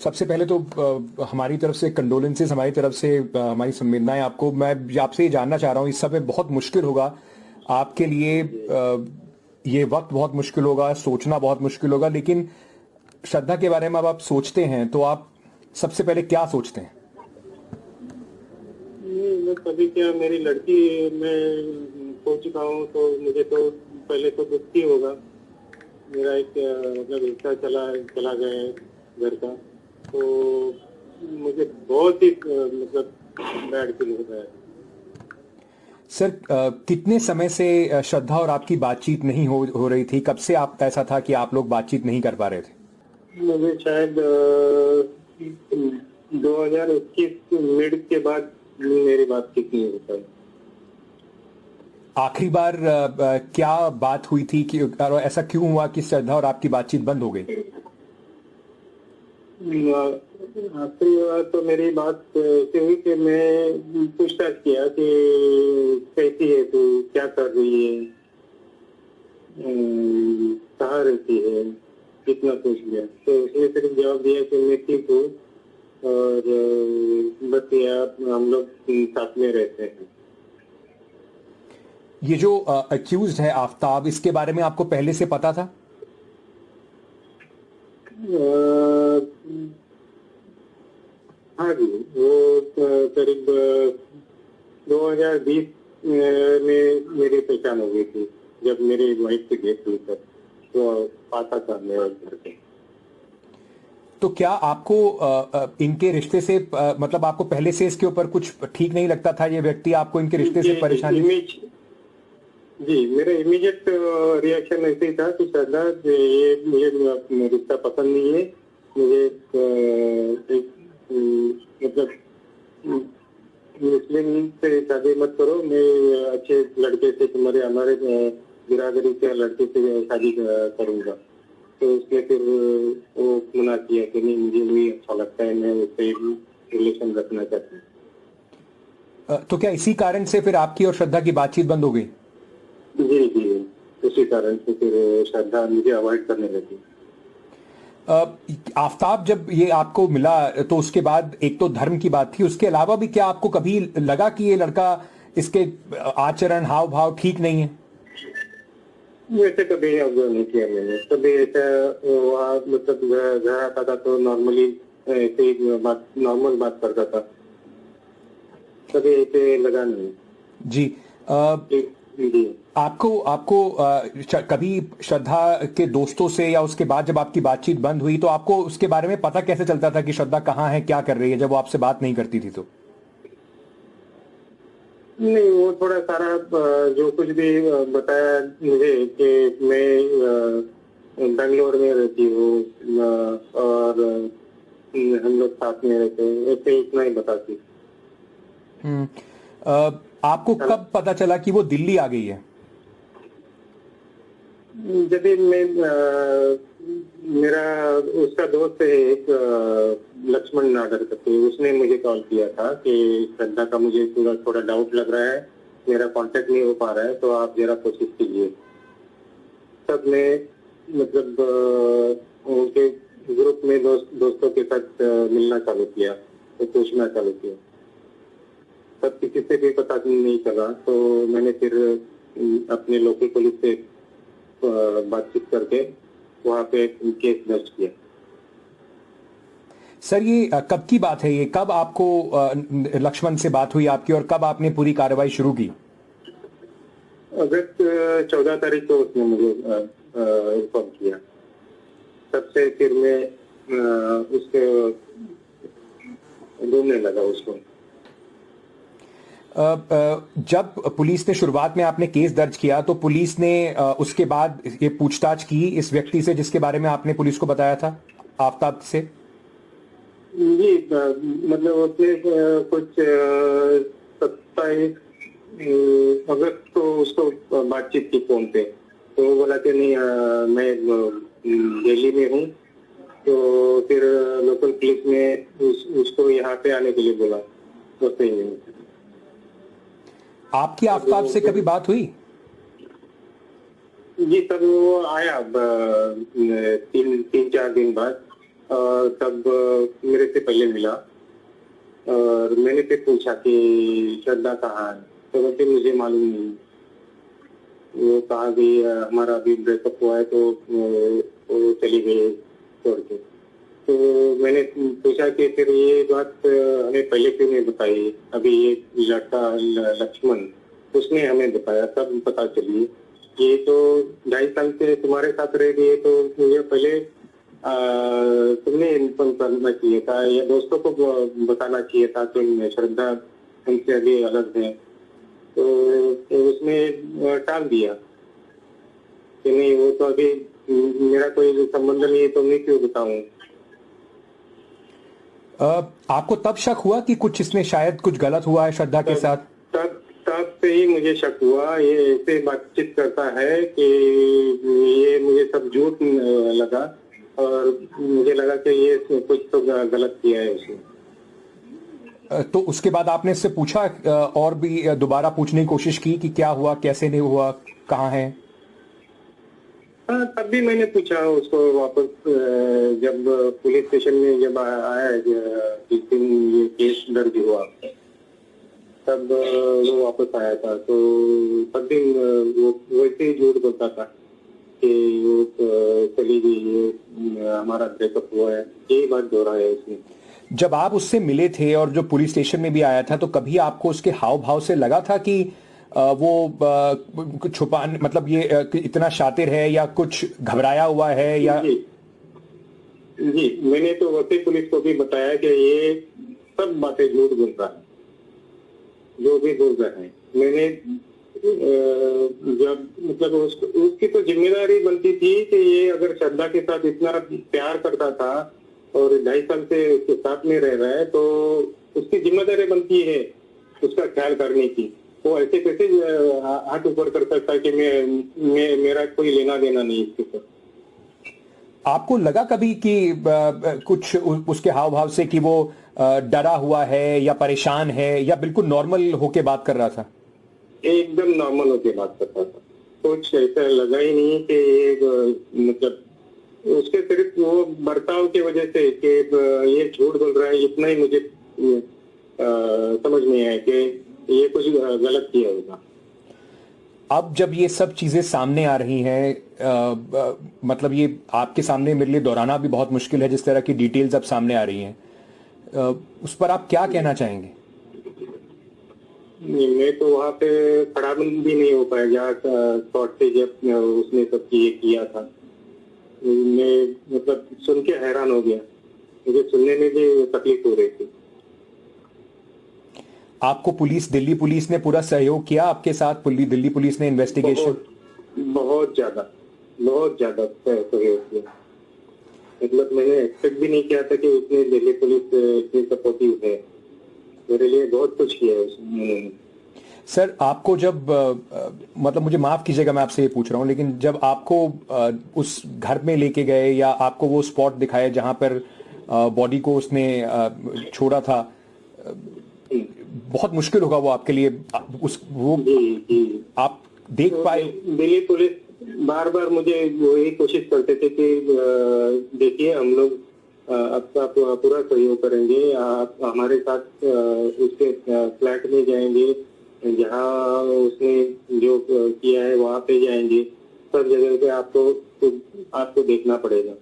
सबसे पहले तो हमारी तरफ से कंडोलेंसेस, हमारी तरफ से हमारी संवेदनाएं आपको। मैं आपसे ये जानना चाह रहा हूँ, इस समय बहुत मुश्किल होगा आपके लिए, ये वक्त बहुत मुश्किल होगा, सोचना बहुत मुश्किल होगा, लेकिन श्रद्धा के बारे में अब आप सोचते हैं तो आप सबसे पहले क्या सोचते हैं? मैं कभी क्या मेरी लड़की मैं खो चुका हूँ, तो मुझे तो पहले तो दुख ही होगा। मेरा एक मतलब हिस्सा चला चला गया है घर का, तो मुझे बहुत ही मतलब बैड फील हो रहा है। सर, कितने समय से श्रद्धा और आपकी बातचीत नहीं हो रही थी? कब से आप ऐसा था कि आप लोग बातचीत नहीं कर पा रहे थे? मुझे शायद 2021 मिड के बाद मेरी बातचीत नहीं हो पाई। आखिरी बार क्या बात हुई थी कि और ऐसा क्यों हुआ कि श्रद्धा और आपकी बातचीत बंद हो गई? आखिरी बार तो मेरी बात ऐसी हुई कि मैं पूछताछ किया कि कैसी है तू, क्या कर रही है, कहाँ रहती है, कितना पूछ लिया। तो उसने सिर्फ जवाब दिया कि मैं ठीक हूँ और बस यार हम लोग साथ में रहते हैं। ये जो अक्यूज्ड है आफ्ताब, इसके बारे में आपको पहले से पता था? हाँ जी, वो करीब 2020 में मेरी पहचान हो गई थी, जब मेरी वाइफ की डेथ हुई तब तो पाता था मेरे घर पे। तो क्या आपको इनके रिश्ते से मतलब आपको पहले से इसके ऊपर कुछ ठीक नहीं लगता था? ये व्यक्ति आपको इनके रिश्ते से परेशानी? जी, मेरा इमीडिएट रिएक्शन ऐसे ही था कि श्रद्धा ये मुझे रिश्ता पसंद नहीं है, मुझे मतलब मुस्लिम से शादी मत करो, मैं अच्छे लड़के से हमारे बिरादरी के लड़के से शादी करूंगा। तो उसने फिर वो मना किया कि नहीं, मुझे वही अच्छा लगता है, मैं उससे रिलेशन रखना चाहता हूँ। तो क्या इसी कारण से फिर आपकी और श्रद्धा की बातचीत बंद हो गई? जी जी, उसी कारण से फिर श्रद्धा मुझे अवॉइड करने लगी। आफ्ताब जब ये आपको मिला तो उसके बाद एक तो धर्म की बात थी, उसके अलावा भी क्या आपको कभी लगा कि ये लड़का, इसके आचरण हाव भाव ठीक नहीं है? वैसे कभी ऑब्जर्व नहीं किया मैंने, कभी ऐसा वहाँ मतलब घर आता था तो नॉर्मली ऐसे ही नॉर्मल बात करता था, कभी ऐसे लगा नहीं। जी, जी। आपको कभी श्रद्धा के दोस्तों से या उसके बाद जब आपकी बातचीत बंद हुई तो आपको उसके बारे में पता कैसे चलता था कि श्रद्धा कहाँ है, क्या कर रही है, जब वो आपसे बात नहीं करती थी? तो नहीं, वो थोड़ा सारा जो कुछ भी बताया मुझे कि मैं बेंगलोर में रहती हूँ और हम लोग साथ में रहते हैं, ऐसे इतना ही बताती। आपको कब पता चला कि वो दिल्ली आ गई है? जब मैं मेरा उसका दोस्त है एक लक्ष्मण नागर करके, उसने मुझे कॉल किया था कि श्रद्धा का मुझे थोड़ा डाउट लग रहा है, मेरा कांटेक्ट नहीं हो पा रहा है, तो आप जरा कोशिश कीजिए। तब मैं मतलब उनके ग्रुप में दोस्तों के साथ मिलना चालू किया, तो पूछना चालू किया। तब किसी से भी पता नहीं चला, तो मैंने फिर अपने लोकल पुलिस से बातचीत करके वहाँ पे केस दर्ज किया। सर, ये कब की बात है? ये कब आपको लक्ष्मण से बात हुई आपकी और कब आपने पूरी कार्रवाई शुरू की? अगस्त 14 तारीख को उसने मुझे इन्फॉर्म किया। तब से फिर मैं उसके ढूंढने लगा उसको। जब पुलिस ने शुरुआत में आपने केस दर्ज किया तो पुलिस ने उसके बाद ये पूछताछ की इस व्यक्ति से जिसके बारे में आपने पुलिस को बताया था, आफ्ताब से? जी, मतलब उसने कुछ 27 अगस्त को उसको बातचीत की फोन पे, तो वो बोला कि नहीं मैं दिल्ली में हूँ, तो फिर लोकल पुलिस ने उसको यहाँ पे आने के लिए बोला। तो सही नहीं। आपकी आफ्ताब से कभी बात हुई? जी, तब वो आया 3-4 दिन बाद, और तब मेरे से पहले मिला और मैंने फिर पूछा कि श्रद्धा कहाँ है, तो कहते मुझे मालूम नहीं। वो कहा कि हमारा अभी ब्रेकअप हुआ है, तो वो चली गई छोड़ के। तो मैंने पूछा कि फिर ये बात हमें पहले क्यों नहीं बताई। अभी ये लड़का लक्ष्मण, उसने हमें बताया, तब पता चली। ये तो 2.5 साल से तुम्हारे साथ रह गई, तो मुझे पहले तुमने इन्फॉर्म करना चाहिए था या दोस्तों को बताना चाहिए था कि श्रद्धा हमसे अभी अलग है। तो उसने टाल दिया कि नहीं, वो तो अभी मेरा कोई संबंध नहीं है, तो मैं क्यों बताऊं। आपको तब शक हुआ कि कुछ इसमें शायद कुछ गलत हुआ है श्रद्धा के साथ? तब से ही मुझे शक हुआ। ये ऐसे बातचीत करता है कि ये मुझे सब झूठ लगा और मुझे लगा कि ये कुछ तो गलत किया है उसने। तो उसके बाद आपने इससे पूछा और भी दोबारा पूछने की कोशिश की कि क्या हुआ, कैसे नहीं हुआ, कहाँ है? हाँ, तब भी मैंने पूछा उसको वापस, जब पुलिस स्टेशन में जब आया जिस दिन ये केस दर्ज हुआ, तब वो वापस आया था। तो तब भी वो वैसे ही झूठ बोलता था कि वो चली गई, हमारा ब्रेकअप हुआ है, यही बात दोहराया है उसने। जब आप उससे मिले थे और जो पुलिस स्टेशन में भी आया था, तो कभी आपको उसके हाव भाव से लगा था कि वो छुपा, मतलब ये इतना शातिर है या कुछ घबराया हुआ है या? जी, मैंने तो वैसे पुलिस को भी बताया कि ये सब बातें झूठ बोल रहा है, जो भी बोल रहा है। मैंने जब मतलब उसकी तो जिम्मेदारी बनती थी कि ये अगर श्रद्धा के साथ इतना प्यार करता था और 2.5 साल से उसके साथ में रह रहा है, तो उसकी जिम्मेदारी बनती है उसका ख्याल करने की। वो ऐसे कैसे हाथ ऊपर कर सकता है कि मेरा कोई लेना देना नहीं इसके साथ। आपको लगा कभी कि कुछ उसके हाव भाव से कि वो डरा हुआ है या परेशान है, या बिल्कुल नॉर्मल होके बात कर रहा था? एकदम नॉर्मल होके बात करता था, कुछ ऐसा लगा ही नहीं कि ये मतलब उसके सिर्फ वो बर्ताव की वजह से कि ये झूठ बोल रहा है, इतना ही मुझे समझ में आया कि ये कुछ गलत किया होगा। अब जब ये सब चीजें सामने आ रही हैं, मतलब ये आपके सामने मेरे लिए दोहराना भी बहुत मुश्किल है, जिस तरह की डिटेल्स अब सामने आ रही हैं, उस पर आप क्या कहना चाहेंगे? मैं तो वहाँ पे खड़ा भी नहीं हो पाया जहाँ स्पॉट पे जब उसने सब ये किया था। मैं मतलब सुन के हैरान हो गया, मुझे सुनने में भी तकलीफ हो रही थी। आपको दिल्ली पुलिस ने पूरा सहयोग किया आपके साथ? दिल्ली पुलिस ने इन्वेस्टिगेशन बहुत ज्यादा सहयोग किया। मतलब मैंने एक्सपेक्ट भी नहीं किया था कि इतनी दिल्ली पुलिस इतनी सपोर्टिव है। मेरे लिए बहुत कुछ किया है उन्होंने। सर, आपको जब मतलब मुझे माफ कीजिएगा मैं आपसे ये पूछ रहा हूँ, लेकिन जब आपको उस घर में लेके गए या आपको वो स्पॉट दिखाया जहां पर बॉडी को उसने छोड़ा था, बहुत मुश्किल होगा वो आपके लिए, जी। आप देख पाए? दिल्ली पुलिस बार बार मुझे वही कोशिश करते थे कि देखिए हम लोग आपका पूरा सहयोग करेंगे, आप हमारे साथ उसके फ्लैट में जाएंगे, जहाँ उसने जो किया है वहाँ पे जाएंगे, सब जगह पे आपको देखना पड़ेगा।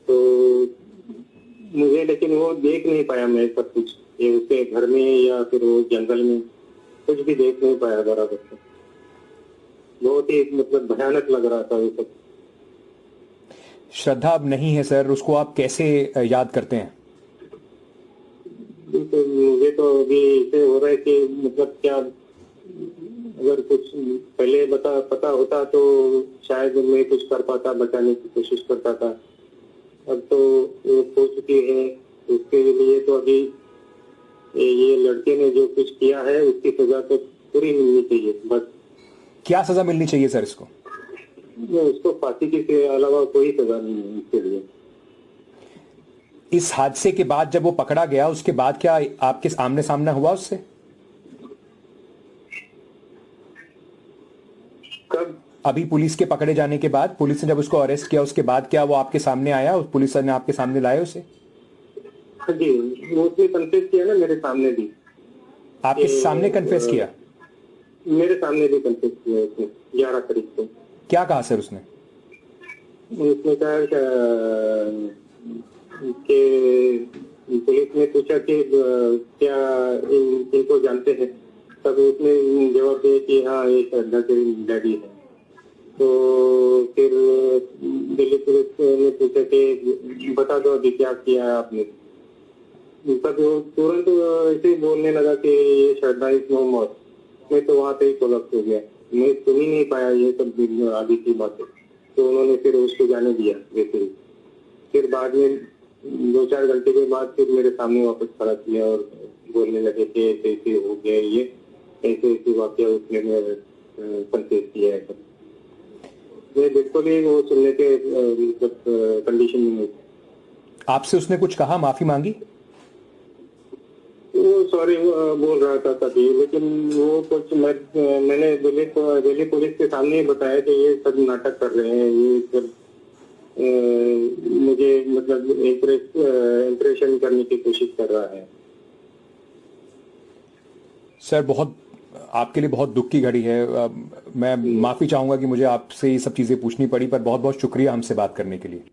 तो मुझे लेकिन वो देख नहीं पाया मैं सब कुछ, ये उसके घर में या फिर वो जंगल में कुछ भी देख नहीं पाया बराबर से। बहुत ही मतलब भयानक लग रहा था वो सब। श्रद्धा अब नहीं है सर, उसको आप कैसे याद करते हैं? तो मुझे तो अभी ऐसे हो रहा है कि मतलब क्या, अगर कुछ पहले पता होता तो शायद मैं कुछ कर पाता, बचाने की कोशिश करता था। अब तो वो हो चुकी है, उसके लिए तो अभी ये लड़के ने जो कुछ किया है उसकी सजा तो पूरी मिलनी चाहिए। बस क्या सजा मिलनी चाहिए सर इसको? उसको फांसी के अलावा कोई सजा नहीं है इसके लिए। इस हादसे के बाद जब वो पकड़ा गया, उसके बाद क्या आपके आमने सामना हुआ उससे? कब अभी पुलिस के पकड़े जाने के बाद, पुलिस ने जब उसको अरेस्ट किया उसके बाद क्या वो आपके सामने आया, उस पुलिस ने आपके सामने लाया उसे? हाँ जी, वो उसने कन्फेस किया ना मेरे सामने भी। आपके सामने कन्फेस किया? मेरे सामने भी कन्फेस किया उसने 11 तारीख को। क्या कहा सर उसने? उसने कहा कि पुलिस ने पूछा कि क्या इनको जानते हैं, तब उसने जवाब दिया कि हाँ ये श्रद्धा के डैडी है। तो फिर दिल्ली पुलिस ने पूछा कि बता दो अभी क्या किया है आपने। तब वो तुरंत ऐसे ही बोलने लगा कि ये श्रद्धा इज नो मोर। मैं तो वहां पे ही कोलैप्स हो गया, मैं सुन ही नहीं पाया ये सब आगे की बातें। तो उन्होंने फिर उसको जाने दिया वैसे ही। फिर बाद में 2-4 घंटे के बाद फिर मेरे सामने वापस खड़ा किया और बोलने लगे कि ऐसे ऐसे हो गया, ये ऐसे ऐसे वाक्य उसने कन्फेस किया है। मैं बिल्कुल ही वो सुनने के कंडीशन में नहीं। आपसे उसने कुछ कहा, माफी मांगी? वो सॉरी बोल रहा था तभी, लेकिन वो कुछ मैंने दिल्ली पुलिस के सामने ही बताया कि ये सब नाटक कर रहे हैं, ये सब मुझे मतलब इम्प्रेशन करने की कोशिश कर रहा है। सर बहुत आपके लिए बहुत दुख की घड़ी है। मैं माफी चाहूंगा कि मुझे आपसे ये सब चीजें पूछनी पड़ी, पर बहुत बहुत शुक्रिया हमसे बात करने के लिए।